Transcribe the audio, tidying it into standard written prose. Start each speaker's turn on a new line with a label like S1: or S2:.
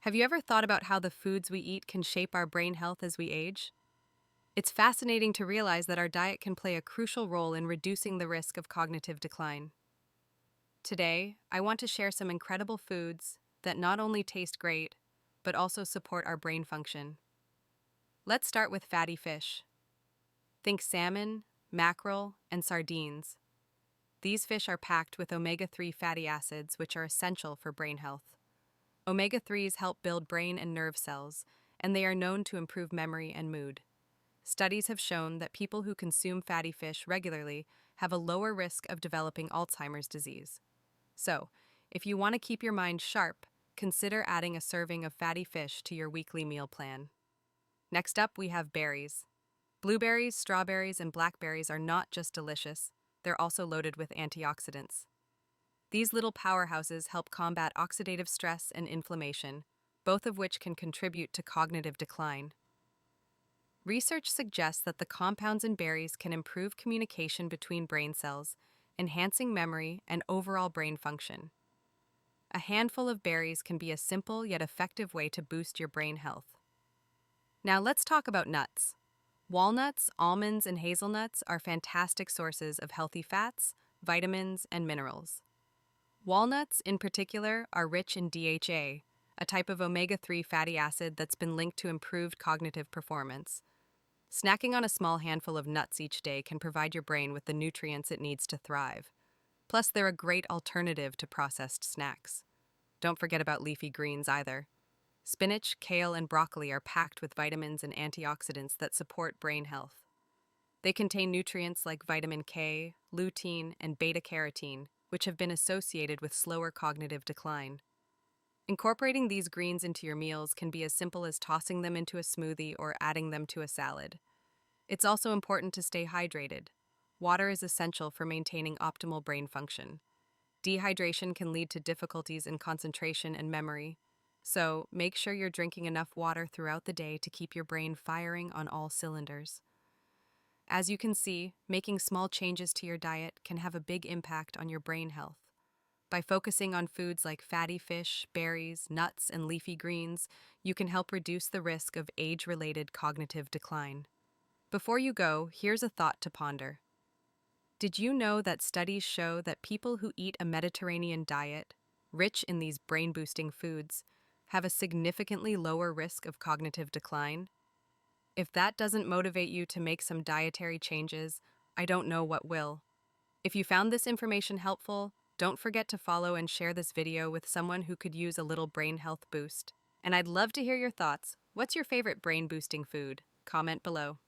S1: Have you ever thought about how the foods we eat can shape our brain health as we age? It's fascinating to realize that our diet can play a crucial role in reducing the risk of cognitive decline. Today, I want to share some incredible foods that not only taste great, but also support our brain function. Let's start with fatty fish. Think salmon, mackerel, and sardines. These fish are packed with omega-3 fatty acids, which are essential for brain health. Omega-3s help build brain and nerve cells, and they are known to improve memory and mood. Studies have shown that people who consume fatty fish regularly have a lower risk of developing Alzheimer's disease. So, if you want to keep your mind sharp, consider adding a serving of fatty fish to your weekly meal plan. Next up, we have berries. Blueberries, strawberries, and blackberries are not just delicious, they're also loaded with antioxidants. These little powerhouses help combat oxidative stress and inflammation, both of which can contribute to cognitive decline. Research suggests that the compounds in berries can improve communication between brain cells, enhancing memory and overall brain function. A handful of berries can be a simple yet effective way to boost your brain health. Now let's talk about nuts. Walnuts, almonds, and hazelnuts are fantastic sources of healthy fats, vitamins, and minerals. Walnuts, in particular, are rich in DHA, a type of omega-3 fatty acid that's been linked to improved cognitive performance. Snacking on a small handful of nuts each day can provide your brain with the nutrients it needs to thrive. Plus, they're a great alternative to processed snacks. Don't forget about leafy greens either. Spinach, kale, and broccoli are packed with vitamins and antioxidants that support brain health. They contain nutrients like vitamin K, lutein, and beta-carotene, which have been associated with slower cognitive decline. Incorporating these greens into your meals can be as simple as tossing them into a smoothie or adding them to a salad. It's also important to stay hydrated. Water is essential for maintaining optimal brain function. Dehydration can lead to difficulties in concentration and memory, so make sure you're drinking enough water throughout the day to keep your brain firing on all cylinders. As you can see, making small changes to your diet can have a big impact on your brain health. By focusing on foods like fatty fish, berries, nuts, and leafy greens, you can help reduce the risk of age-related cognitive decline. Before you go, here's a thought to ponder. Did you know that studies show that people who eat a Mediterranean diet, rich in these brain-boosting foods, have a significantly lower risk of cognitive decline? If that doesn't motivate you to make some dietary changes, I don't know what will. If you found this information helpful, don't forget to follow and share this video with someone who could use a little brain health boost. And I'd love to hear your thoughts. What's your favorite brain-boosting food? Comment below.